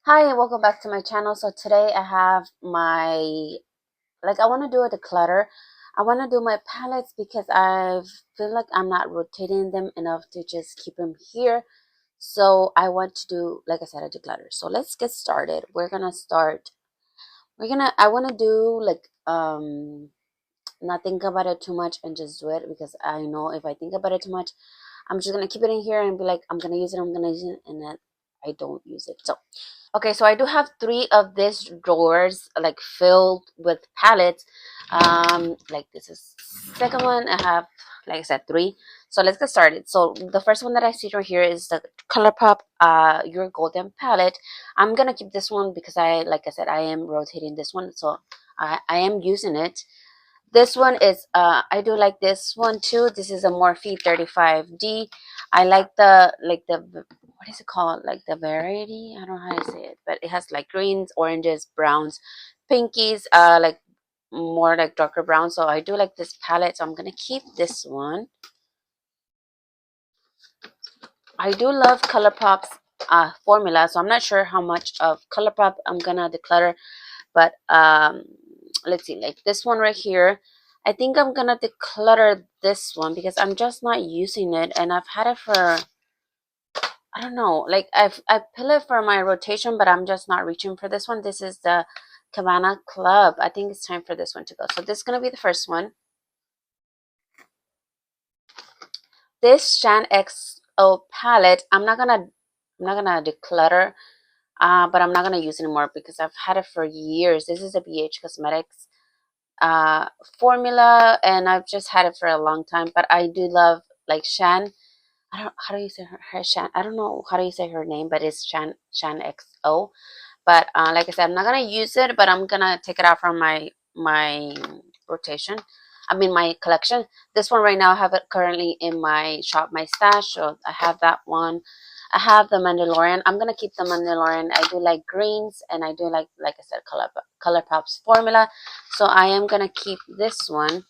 Hi and welcome back to my channel. So today I have I want to do a declutter. I want to do my palettes because I feel like I'm not rotating them enough to just keep them here. So I want to do, like I said, a declutter. So let's get started. I want to do not think about it too much and just do it, because I know if I think about it too much, I'm just gonna keep it in here and be like, I'm gonna use it, and then I don't use it. So okay, so I do have three of these drawers like filled with palettes. Like this is second one. I have, like I said, three. So let's get started. So the first one that I see right here is the ColourPop Your Golden palette. I'm gonna keep this one because like I said, I am rotating this one, so I am using it. This one is I do like this one too. This is a Morphe 35D. I like the what is it called? Like the variety. I don't know how to say it, but it has like greens, oranges, browns, pinkies, like more like darker brown. So I do like this palette, so I'm gonna keep this one. I do love ColourPop's formula, so I'm not sure how much of ColourPop I'm gonna declutter. But let's see, like this one right here, I think I'm gonna declutter this one because I'm just not using it, and I've had it for, I don't know, like I pill it for my rotation, but I'm just not reaching for this one. This is the Cabana Club. I think it's time for this one to go. So this is gonna be the first one. This Shan XO palette, I'm not gonna declutter, but I'm not gonna use it anymore because I've had it for years. This is a BH Cosmetics uh formula, and I've just had it for a long time. But I do love like Shan. I don't, how do you say her Shan? I don't know how do you say her name, but it's Shan XO. But like I said, I'm not gonna use it, but I'm gonna take it out from my rotation. I mean my collection. This one right now, I have it currently in my shop, my stash. So I have that one. I have the Mandalorian. I'm gonna keep the Mandalorian. I do like greens, and I do like I said, ColourPop's formula. So I am gonna keep this one.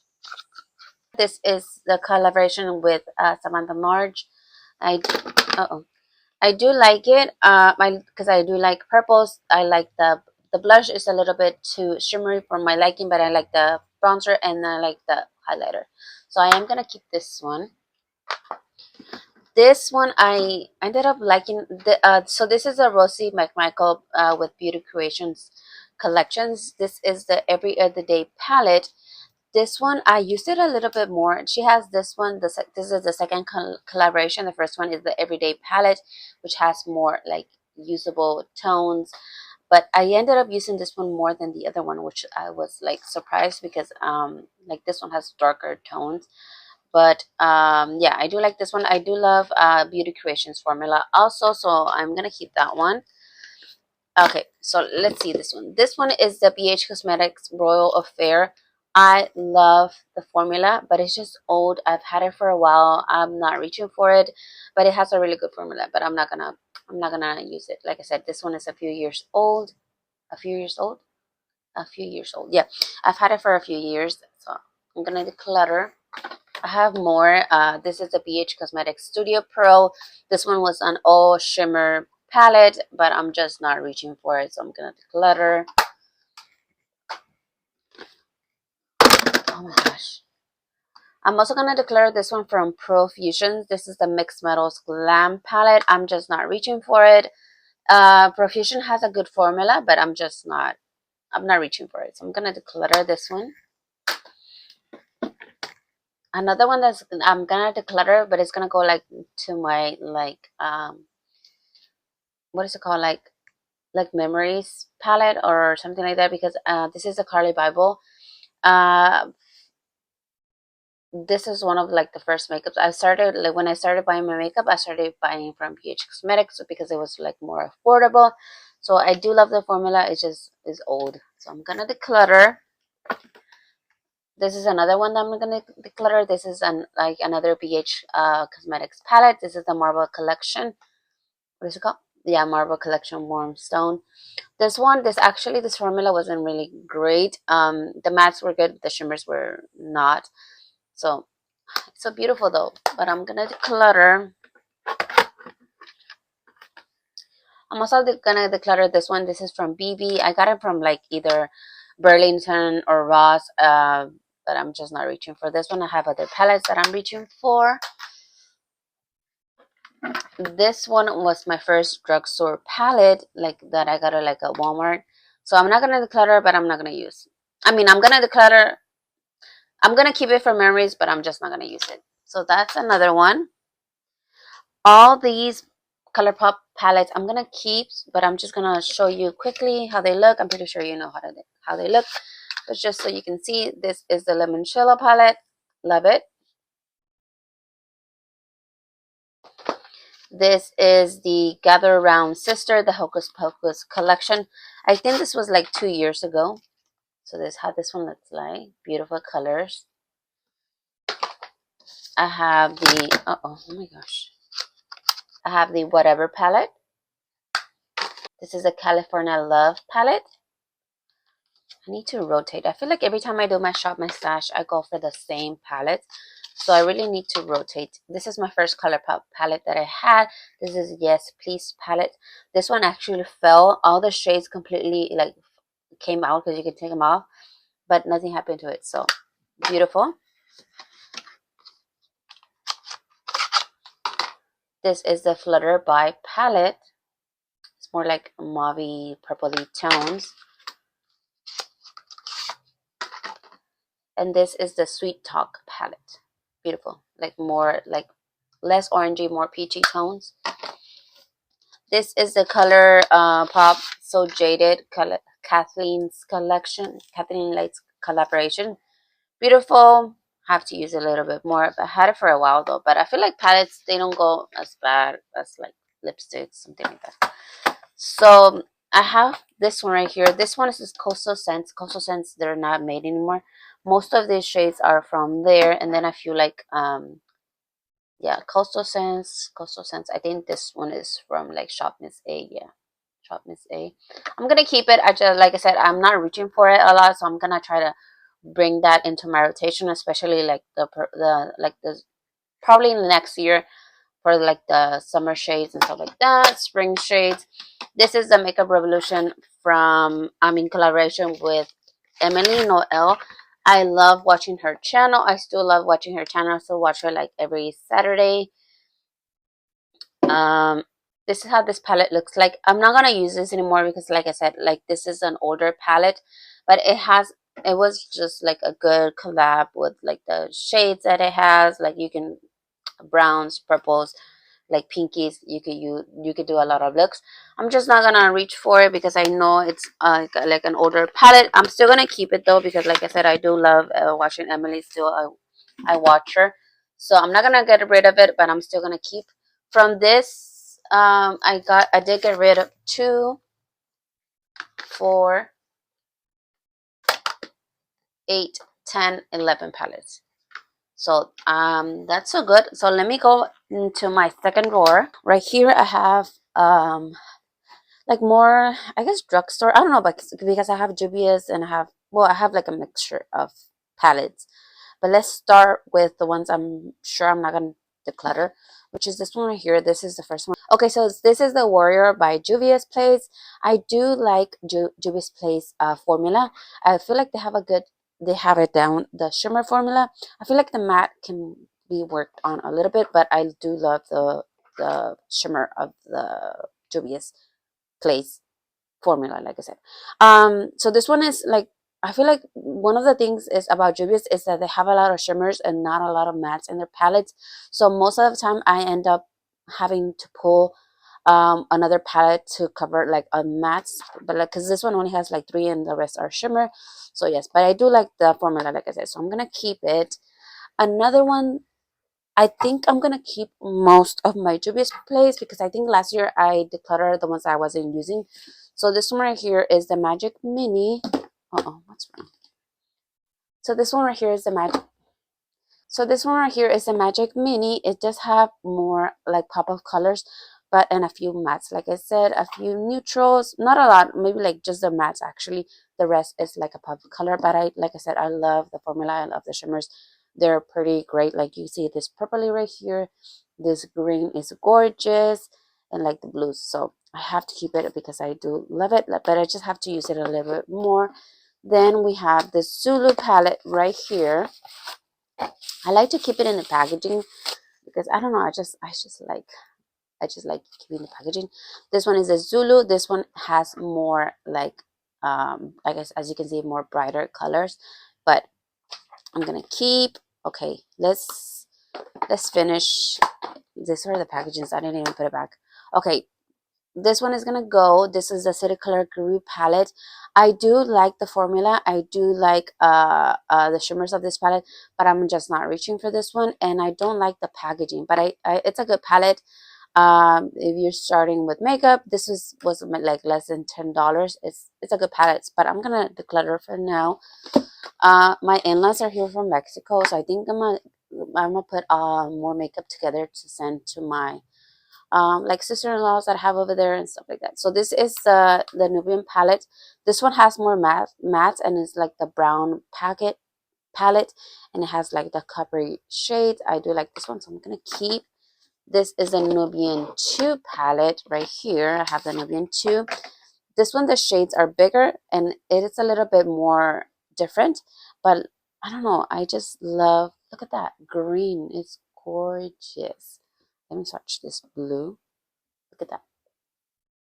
This is the collaboration with Samantha Marge. I uh-oh. I do like it. Because I do like purples. I like the blush is a little bit too shimmery for my liking, but I like the bronzer and I like the highlighter. So I am gonna keep this one. This one I ended up liking. So this is a Rosie McMichael with Beauty Creations collections. This is the Every Other Day palette. This one I used it a little bit more. She has this one. This is the second collaboration. The first one is the Everyday palette, which has more like usable tones. But I ended up using this one more than the other one, which I was like surprised because like this one has darker tones. But yeah, I do like this one. I do love Beauty Creations formula also, so I'm gonna keep that one. Okay, so let's see this one. This one is the BH Cosmetics Royal Affair. I love the formula, but it's just old. I've had it for a while. I'm not reaching for it, but it has a really good formula. But I'm not gonna use it. Like I said, this one is a few years old. A few years old. A few years old. Yeah, I've had it for a few years, so I'm gonna declutter. I have more. This is the BH Cosmetics Studio Pro. This one was an all shimmer palette, but I'm just not reaching for it, so I'm gonna declutter. Oh my gosh. I'm also gonna declare this one from Pro Fusions. This is the Mixed Metals Glam palette. I'm just not reaching for it. Profusion has a good formula, but I'm not reaching for it. So I'm gonna declutter this one. Another one that's I'm gonna declutter, but it's gonna go like to my what is it called, like memories palette or something like that, because this is a Carly Bible. Uh, this is one of like the first makeups I started, like when I started buying my makeup, I started buying from PH Cosmetics because it was like more affordable. So I do love the formula. It just is old, so I'm gonna declutter. This is another one that I'm gonna declutter. This is like another BH Cosmetics palette. This is the Marble Collection. What is it called? Yeah, Marble Collection Warm Stone. This formula wasn't really great. The mattes were good, the shimmers were not. So it's so beautiful though. But I'm gonna declutter. I'm also gonna declutter this one. This is from BB. I got it from like either Burlington or Ross, but I'm just not reaching for this one. I have other palettes that I'm reaching for. This one was my first drugstore palette, like that I got it like at Walmart. So I'm not gonna declutter, but I'm not gonna use. I mean, I'm gonna declutter. I'm gonna keep it for memories, but I'm just not gonna use it. So that's another one. All these ColourPop palettes I'm gonna keep, but I'm just gonna show you quickly how they look. I'm pretty sure you know how they look, but just so you can see, this is the Limoncello palette. Love it. This is the Gather Round Sister, the Hocus Pocus collection. I think this was like 2 years ago. So this is how this one looks like. Beautiful colors. I have the oh my gosh. I have the Whatever palette. This is a California Love palette. I need to rotate. I feel like every time I do my Shop My Stash, I go for the same palette. So I really need to rotate. This is my first ColourPop palette that I had. This is Yes Please palette. This one actually fell. All the shades completely like came out because you can take them off, but nothing happened to it. So beautiful. This is the Flutter by palette. It's more like mauvey, purpley tones. And this is the Sweet Talk palette. Beautiful. Like more like less orangey, more peachy tones. This is the Color Pop So Jaded Kathleen's collection, Kathleen Light's collaboration. Beautiful. Have to use a little bit more. I had it for a while though, but I feel like palettes, they don't go as bad as like lipsticks, something like that. So I have this one right here. This one is this Coastal Scents. Coastal Scents, they're not made anymore. Most of these shades are from there, and then I feel like yeah, Coastal Scents. I think this one is from like Shop Miss A. Yeah, Shop Miss A. I'm gonna keep it. I just, like I said, I'm not reaching for it a lot, so I'm gonna try to bring that into my rotation, especially like the probably in the next year for like the summer shades and stuff like that, spring shades. This is the Makeup Revolution from I'm in collaboration with Emily Noel. I love watching her channel. I still love watching her channel. I still watch her like every Saturday. Um, this is how this palette looks like. I'm not gonna use this anymore because, like I said, like this is an older palette, but it was just like a good collab with like the shades that it has. Like you can browns, purples, like pinkies. You could do a lot of looks. I'm just not gonna reach for it because I know it's like an older palette. I'm still gonna keep it though because, like I said, I do love watching Emily. Still, I watch her, so I'm not gonna get rid of it, but I'm still gonna keep. From this, I did get rid of 2, 4, 8, 10, 11 palettes. So that's so good. So let me go into my second drawer. Right here I have like more, I guess, drugstore. I don't know, but because I have Juvia's and I have like a mixture of palettes. But let's start with the ones I'm sure I'm not going to declutter, which is this one right here. This is the first one. Okay, so this is the Warrior by Juvia's Place. I do like Juvia's Place formula. I feel like they have it down, the shimmer formula. I feel like the matte can be worked on a little bit, but I do love the shimmer of the Juvia's Place formula, like I said. So this one is like, I feel like one of the things is about Juvia's is that they have a lot of shimmers and not a lot of mattes in their palettes. So most of the time I end up having to pull another palette to cover like a mattes, but like because this one only has like 3 and the rest are shimmer. So yes, but I do like the formula, like I said, so I'm gonna keep it. Another one, I think I'm gonna keep most of my Juvia's Place because I think last year I decluttered the ones I wasn't using. So this one right here is the Magic Mini. What's wrong? So this one right here is the Magic. So this one right here is the Magic Mini. It does have more like pop of colors, but and a few mattes. Like I said, a few neutrals, not a lot, maybe like just the mattes actually. The rest is like a pop of color, but like I said, I love the formula. I love the shimmers. They're pretty great. Like you see this purpley right here. This green is gorgeous, and like the blues. So I have to keep it because I do love it, but I just have to use it a little bit more. Then we have the Zulu palette right here. I like to keep it in the packaging because I don't know, I just like keeping the packaging. This one is a Zulu. This one has more like I guess as you can see, more brighter colors, but I'm gonna keep. Okay, let's finish. These are the packagings. I didn't even put it back. Okay, this one is gonna go. This is the City Color Guru palette. I do like the formula. I do like the shimmers of this palette, but I'm just not reaching for this one, and I don't like the packaging, but I it's a good palette. If you're starting with makeup, this was like less than $10. It's a good palette, but I'm gonna declutter for now. My in-laws are here from Mexico, so I think I'm gonna put more makeup together to send to my like sister-in-laws that I have over there and stuff like that. So this is the Nubian palette. This one has more matte and it's like the brown palette, and it has like the coppery shades. I do like this one, so I'm gonna keep. This is the Nubian 2 palette right here. I have the Nubian 2. This one, the shades are bigger and it is a little bit more different, but I don't know. I just love, look at that green. It's gorgeous. Let me swatch this blue. Look at that.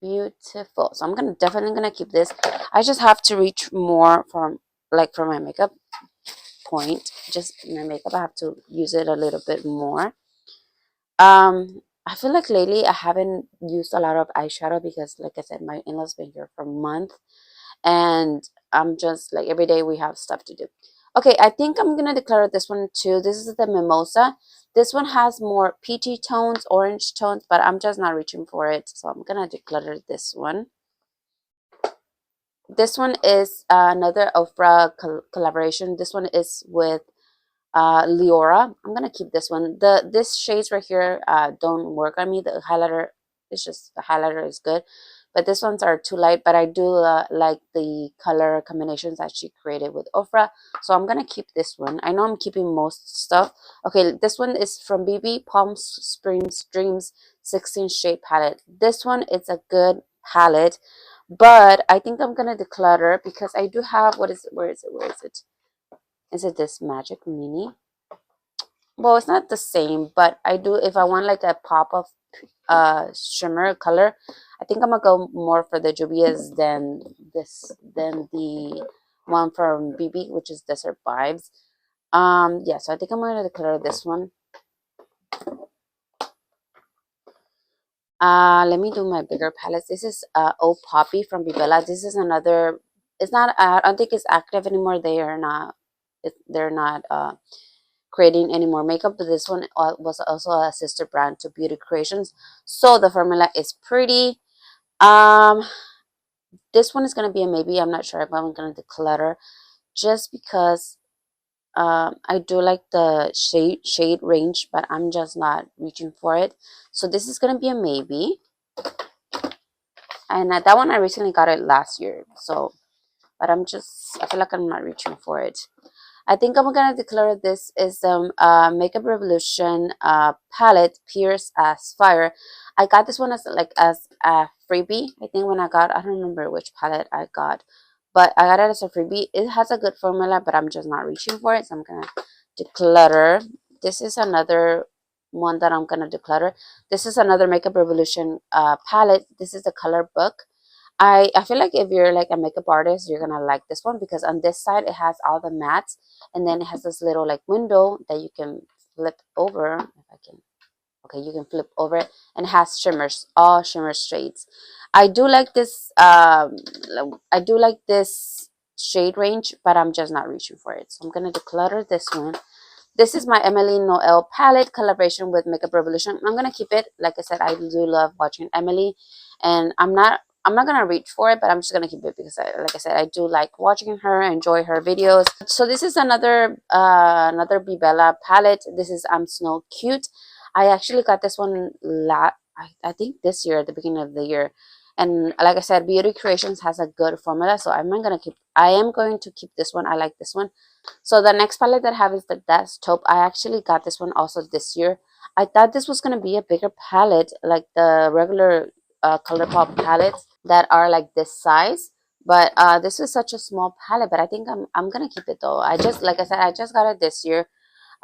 Beautiful. So I'm definitely gonna keep this. I just have to reach more for my makeup point. Just my makeup, I have to use it a little bit more. I feel like lately I haven't used a lot of eyeshadow because, like I said, my in-laws been here for a month, and I'm just like every day we have stuff to do. Okay, I think I'm gonna declare this one too. This is the Mimosa. This one has more peachy tones, orange tones, but I'm just not reaching for it, so I'm gonna declutter this one. This one is another Ofra collaboration. This one is with Leora. I'm gonna keep this one. This shades right here don't work on me. The highlighter is just, the highlighter is good, but these ones are too light. But I do like the color combinations that she created with Ofra, so I'm gonna keep this one. I know I'm keeping most stuff. Okay, this one is from BB Palm Springs Dreams 16 shade palette. This one is a good palette, but I think I'm gonna declutter because I do have, what is it? Where is it? Where is it? Is it this Magic Mini? Well, it's not the same, but I do, if I want like a pop of shimmer color, I think I'm gonna go more for the Juvia's than the one from BB, which is Desert Vibes. Yeah, so I think I'm gonna declare this one. Let me do my bigger palettes. This is Oh Poppy from Bibella. This is another, it's not, I don't think it's active anymore. They're not creating any more makeup, but this one was also a sister brand to Beauty Creations, so the formula is pretty. um this one is going to be a maybe. I'm not sure if I'm going to declutter just because I do like the shade range, but I'm just not reaching for it, so this is going to be a maybe. And that one I recently got it last year, so but I feel like I'm not reaching for it. I think I'm gonna declare this is Makeup Revolution palette Pierce as Fire. I got this one as a freebie. I think when I don't remember which palette I got, but I got it as a freebie. It has a good formula, but I'm just not reaching for it, so I'm gonna declutter. This is another one that I'm gonna declutter. This is another Makeup Revolution palette. This is the color book. I feel like if you're like a makeup artist, you're gonna like this one because on this side it has all the mattes, and then it has this little like window that you can flip over. If I can, okay, you can flip over it, and it has shimmers, all shimmer shades. I do like this. I do like this shade range, but I'm just not reaching for it, so I'm gonna declutter this one. This is my Emily Noel palette collaboration with Makeup Revolution. I'm gonna keep it. Like I said, I do love watching Emily, and I'm not gonna reach for it, but I'm just gonna keep it because, like I said, I do like watching her, enjoy her videos. So this is another Bibella palette. This is Snow Cute. I actually got this one I think this year at the beginning of the year. And like I said, Beauty Creations has a good formula, so I am going to keep this one. I like this one. So the next palette that I have is the Desktop. I actually got this one also this year. I thought this was going to be a bigger palette, like the regular ColourPop palettes that are like this size. But this is such a small palette, but I think I'm gonna keep it though. I just, like I said, I just got it this year.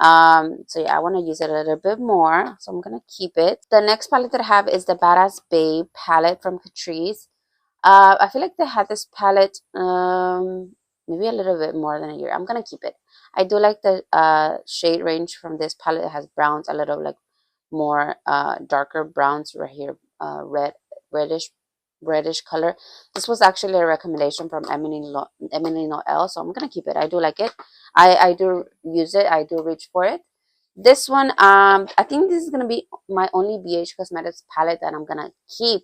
So yeah, I want to use it a little bit more, so I'm gonna keep it. The next palette that I have is the Badass Babe palette from Catrice. I feel like they had this palette maybe a little bit more than a year. I'm gonna keep it. I do like the shade range from this palette. It has browns, a little like more darker browns right here, reddish reddish color. This was actually a recommendation from Emily Noel, so I'm gonna keep it. I do like it. I do use it. I do reach for it. This one, I think this is gonna be my only BH Cosmetics palette that I'm gonna keep.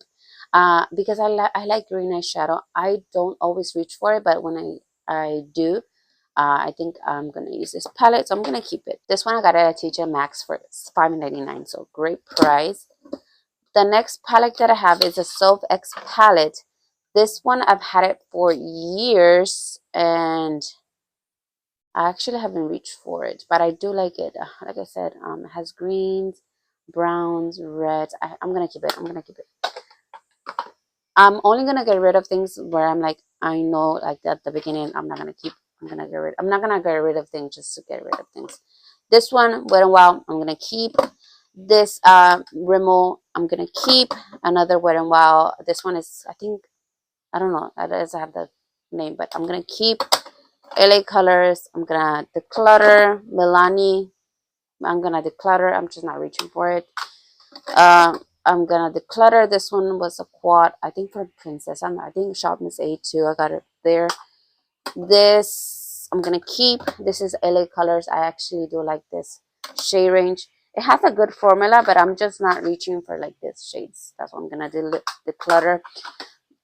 Because I like green eyeshadow. I don't always reach for it, but when I do, I think I'm gonna use this palette, so I'm gonna keep it. This one I got it at TJ Maxx for $5.99, so great price. The next palette that I have is a Soph X palette. This one I've had it for years, and I actually haven't reached for it, but I do like it. Like I said, it has greens, browns, reds. I'm gonna keep it. I'm gonna keep it. I'm only gonna get rid of things where I'm like, I know, like at the beginning, I'm not gonna keep. I'm not gonna get rid of things just to get rid of things. This one, Wet n Wild, I'm gonna keep. This Rimmel, I'm gonna keep. Another Wet n Wild. This one is, I think, I don't know. It doesn't have the name, but I'm gonna keep. LA Colors, I'm gonna declutter. Milani, I'm gonna declutter. I'm just not reaching for it. I'm gonna declutter. This one was a quad, I think, for Princess. I think Shop Miss A too. I got it there. This I'm gonna keep. This is LA Colors. I actually do like this shade range. It has a good formula, but I'm just not reaching for like this shades. That's what I'm gonna declutter.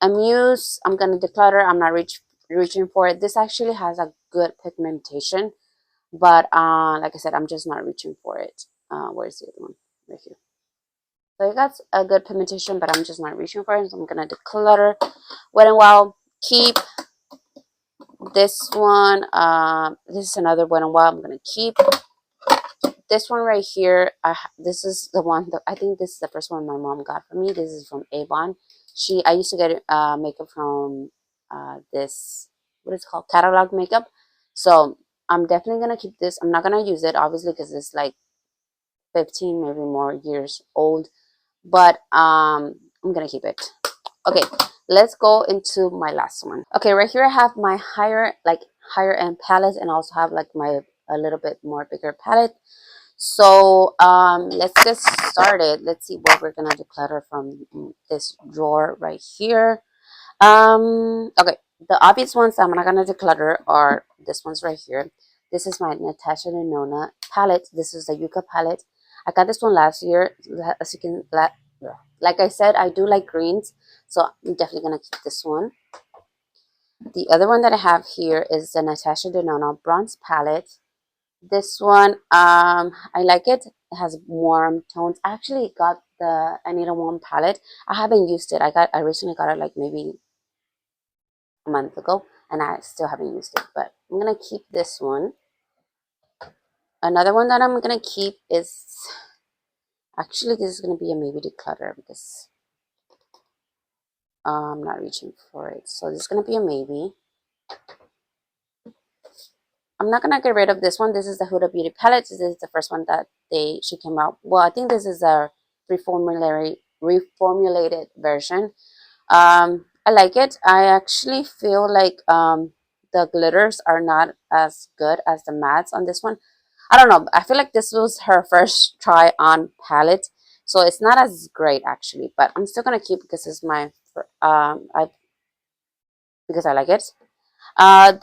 Amuse, I'm gonna declutter. I'm not reaching for it. This actually has a good pigmentation, but like I said, I'm just not reaching for it. Where's the other one? Right here. So it got a good pigmentation, but I'm just not reaching for it. So I'm gonna declutter. Wet n Wild, keep. This one, this is another Wet n Wild. I'm gonna keep. This one right here, this is the one that I think this is the first one my mom got for me. This is from Avon. I used to get makeup from this, what is it called, catalog makeup. So I'm definitely gonna keep this. I'm not gonna use it obviously because it's like 15 maybe more years old, but I'm gonna keep it. Okay, let's go into my last one. Okay, right here I have my higher end palette, and also have like my a little bit more bigger palette. So let's get started. Let's see what we're gonna declutter from this drawer right here. Okay, the obvious ones I'm not gonna declutter are this ones right here. This is my Natasha Denona palette. This is the Yucca palette. I got this one last year. As you can, like I said, I do like greens, so I'm definitely gonna keep this one. The other one that I have here is the Natasha Denona bronze palette. This one, I like it. It has warm tones. I actually got the I Need a Warm palette. I haven't used it. I recently got it like maybe a month ago, and I still haven't used it. But I'm gonna keep this one. Another one that I'm gonna keep is actually this is gonna be a maybe declutter because I'm not reaching for it. So this is gonna be a maybe. I'm not gonna get rid of this one. This is the Huda Beauty palette. This is the first one that she came out. Well, I think this is a reformulated version. I like it. I actually feel like the glitters are not as good as the mattes on this one. I don't know. I feel like this was her first try on palette, so it's not as great actually. But I'm still gonna keep because it's my because I like it.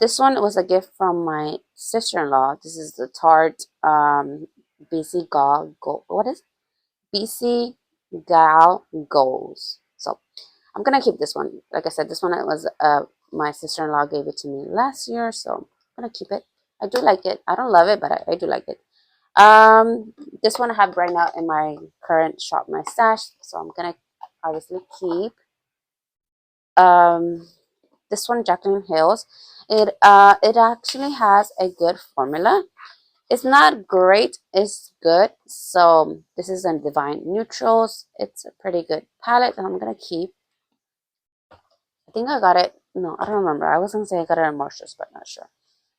This one was a gift from my sister-in-law. This is the Tarte BC Gal Gold. What is BC Gal Goals? So I'm gonna keep this one. Like I said, this one was my sister-in-law gave it to me last year, so I'm gonna keep it. I do like it. I don't love it, but I do like it. This one I have right now in my current shop, my stash, so I'm gonna obviously keep. This one, Jacqueline Hills. It actually has a good formula. It's not great, it's good. So this is a Divine Neutrals. It's a pretty good palette that I'm gonna keep. I think I got it. No, I don't remember. I was gonna say I got it at Marshalls, but not sure.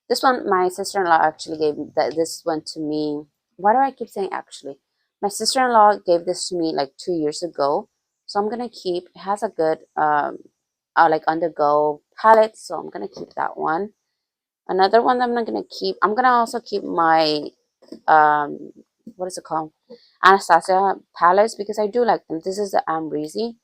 This one, my sister-in-law actually gave this one to me. Why do I keep saying actually? My sister-in-law gave this to me like 2 years ago. So I'm gonna keep. It has a good like on-the-go palette, so I'm gonna keep that one. Another one that I'm not gonna keep. I'm gonna also keep my um what is it called? Anastasia palettes because I do like them. This is the Ambrisi.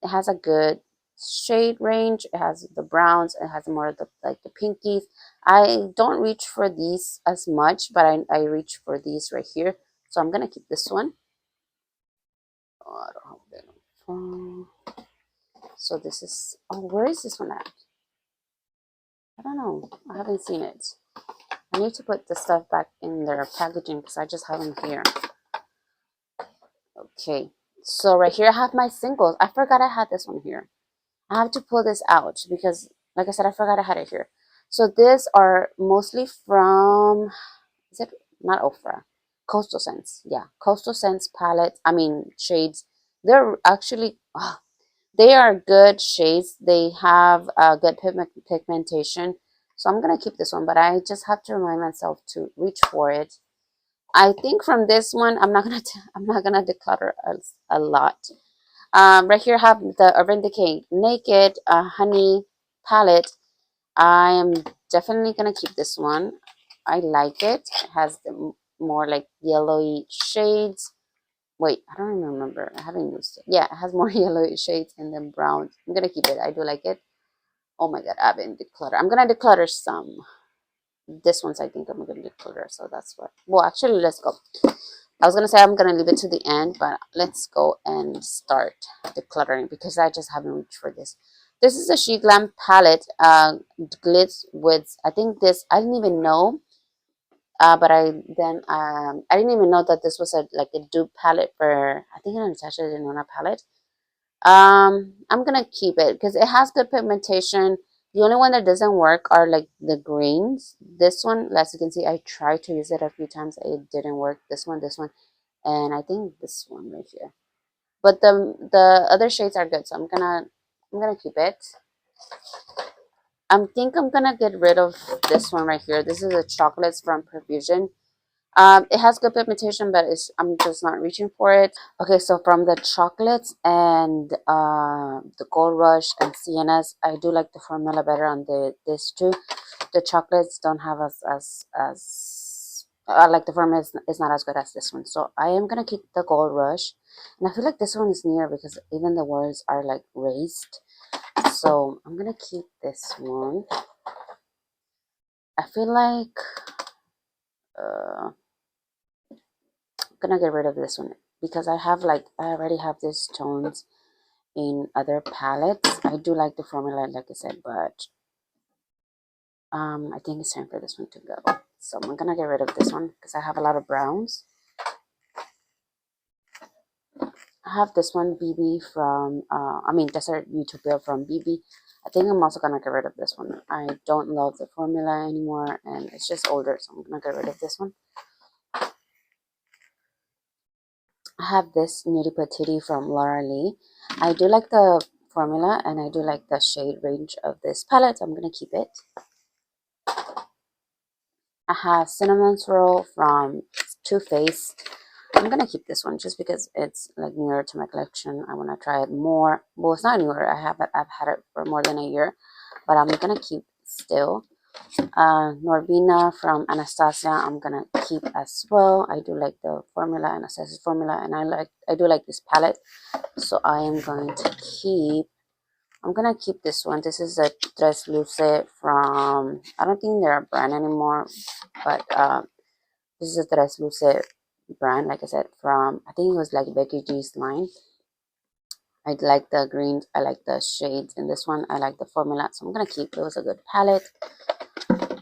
It has a good shade range. It has the browns. It has more of the like the pinkies. I don't reach for these as much, but I reach for these right here. So I'm gonna keep this one. Oh, I don't have that on phone. So this is, oh, where is this one at? I don't know. I haven't seen it. I need to put the stuff back in their packaging because I just have them here. Okay. So right here I have my singles. I forgot I had this one here. I have to pull this out because, like I said, I forgot I had it here. So these are mostly from, is it not Ofra? Coastal Scents. Yeah, Coastal Scents palette. I mean shades. They're actually, they are good shades. They have good pigmentation. So I'm gonna keep this one, but I just have to remind myself to reach for it. I think from this one, I'm not gonna declutter a lot. Right here I have the Urban Decay Naked Honey palette. I am definitely gonna keep this one. I like it. It has the more like yellowy shades. Wait, I don't even remember. I haven't used it. Yeah, it has more yellowy shades and then brown. I'm gonna keep it. I do like it. Oh my god, I've been declutter. I'm gonna declutter some. This one's I think I'm gonna declutter. So that's what. Well, actually, let's go. I was gonna say I'm gonna leave it to the end, but let's go and start decluttering because I just haven't reached for this. This is a She Glam palette, glitz with I think this I didn't even know, but I didn't even know that this was a like a dupe palette for I think an Natasha Denona palette. I'm gonna keep it because it has good pigmentation. The only one that doesn't work are like the greens. This one, as you can see, I tried to use it a few times. It didn't work. This one, and I think this one right here. But the other shades are good, so I'm gonna keep it. I think I'm gonna get rid of this one right here. This is the chocolates from Perfusion. It has good pigmentation, but I'm just not reaching for it. Okay, so from the chocolates and the Gold Rush and Siennas, I do like the formula better on this two. The chocolates don't have as like the formula is not as good as this one. So I am gonna keep the Gold Rush, and I feel like this one is near because even the words are like raised. So I'm gonna keep this one. I feel like I'm gonna get rid of this one because I already have these tones in other palettes. I do like the formula, like I said, but I think it's time for this one to go. So I'm gonna get rid of this one because I have a lot of browns. I have this one BB from, Desert Utopia from BB. I think I'm also gonna get rid of this one. I don't love the formula anymore and it's just older, so I'm gonna get rid of this one. I have this Nitty Patootie from Laura Lee. I do like the formula and I do like the shade range of this palette, so I'm gonna keep it. I have Cinnamon Swirl from Too Faced. I'm gonna keep this one just because it's like newer to my collection. I want to try it more. Well, it's not newer. I've had it for more than a year, but I'm gonna keep still. Norvina from Anastasia. I'm gonna keep as well. I do like the formula, Anastasia's formula, and I do like this palette. So I am going to keep. I'm gonna keep this one. This is a Tres Luce from. I don't think they're a brand anymore, but this is a Tres Luce brand, like I said, from I think it was like Becky G's line. I like the greens, I like the shades in this one, I like the formula, so I'm gonna keep it. Was a good palette.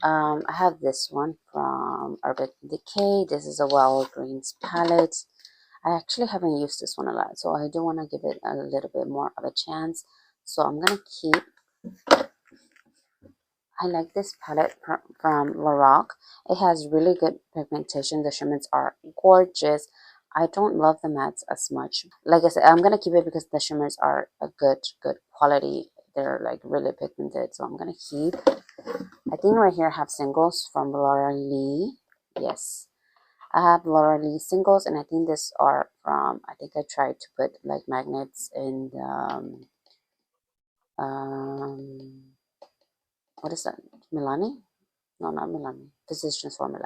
I have this one from Urban Decay. This is a Wild Greens palette. I actually haven't used this one a lot, so I do want to give it a little bit more of a chance. So I'm gonna keep. I like this palette from Lorac. It has really good pigmentation. The shimmers are gorgeous. I don't love the mattes as much. Like I said, I'm gonna keep it because the shimmers are a good quality. They're like really pigmented, so I'm gonna keep. I think right here I have singles from Laura Lee. Yes, I have Laura Lee singles, and I think these are from. I think I tried to put like magnets in the what is that? Milani? No, not Milani. Physicians Formula.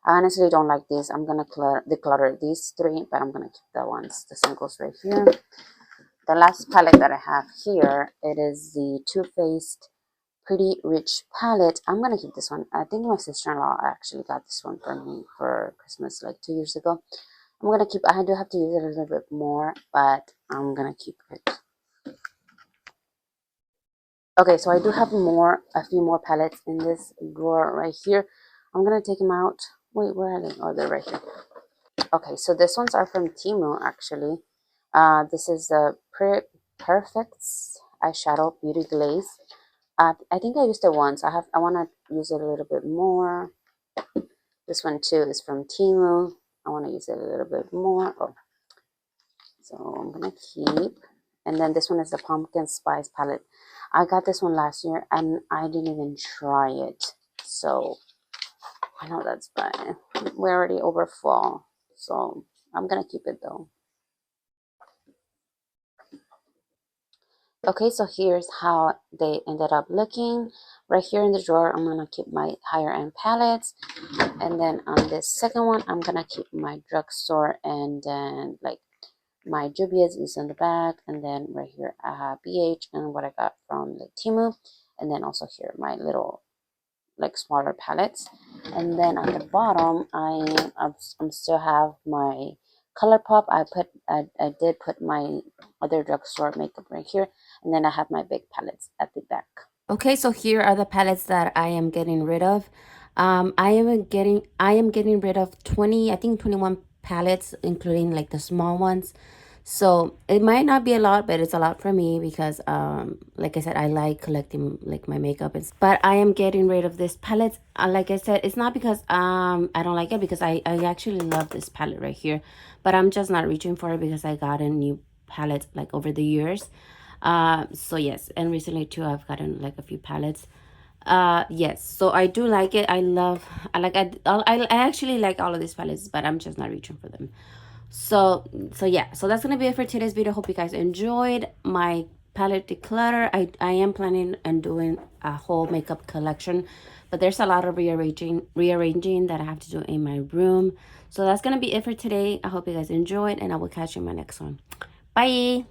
I honestly don't like these. I'm gonna declutter these three, but I'm gonna keep the ones, the singles right here. The last palette that I have here, it is the Too Faced Pretty Rich palette. I'm gonna keep this one. I think my sister-in-law actually got this one for me for Christmas like 2 years ago. I'm gonna keep. I do have to use it a little bit more, but I'm gonna keep it. Okay, so I do have a few more palettes in this drawer right here. I'm gonna take them out. Wait, where are they? Oh, they're right here. Okay, so these ones are from Temu actually. This is the Perfects eyeshadow beauty glaze. I think I used it once. I want to use it a little bit more. This one too is from Temu. I want to use it a little bit more. Oh, so I'm gonna keep. And then this one is the pumpkin spice palette. I got this one last year and I didn't even try it. So I know that's fine. We're already over fall, so I'm gonna keep it though. Okay, so here's how they ended up looking. Right here in the drawer, I'm gonna keep my higher end palettes, and then on this second one, I'm gonna keep my drugstore, and then like my Juvia's is in the back, and then right here I have BH and what I got from the Timu, and then also here my little like smaller palettes, and then on the bottom I'm still have my ColourPop. I did put my other drugstore makeup right here, and then I have my big palettes at the back. Okay, so here are the palettes that I am getting rid of. I am getting rid of 20, I think 21 palettes, including like the small ones. So it might not be a lot, but it's a lot for me because like I said, I like collecting like my makeup but I am getting rid of this palette. Like I said, it's not because I don't like it, because I actually love this palette right here, but I'm just not reaching for it because I got a new palette like over the years. So yes, and recently too I've gotten like a few palettes. Yes, so I do like it. I actually like all of these palettes, but I'm just not reaching for them. So yeah, so that's gonna be it for today's video. Hope you guys enjoyed my palette declutter. I am planning on doing a whole makeup collection, but there's a lot of rearranging that I have to do in my room. So that's gonna be it for today. I hope you guys enjoyed, and I will catch you in my next one. Bye.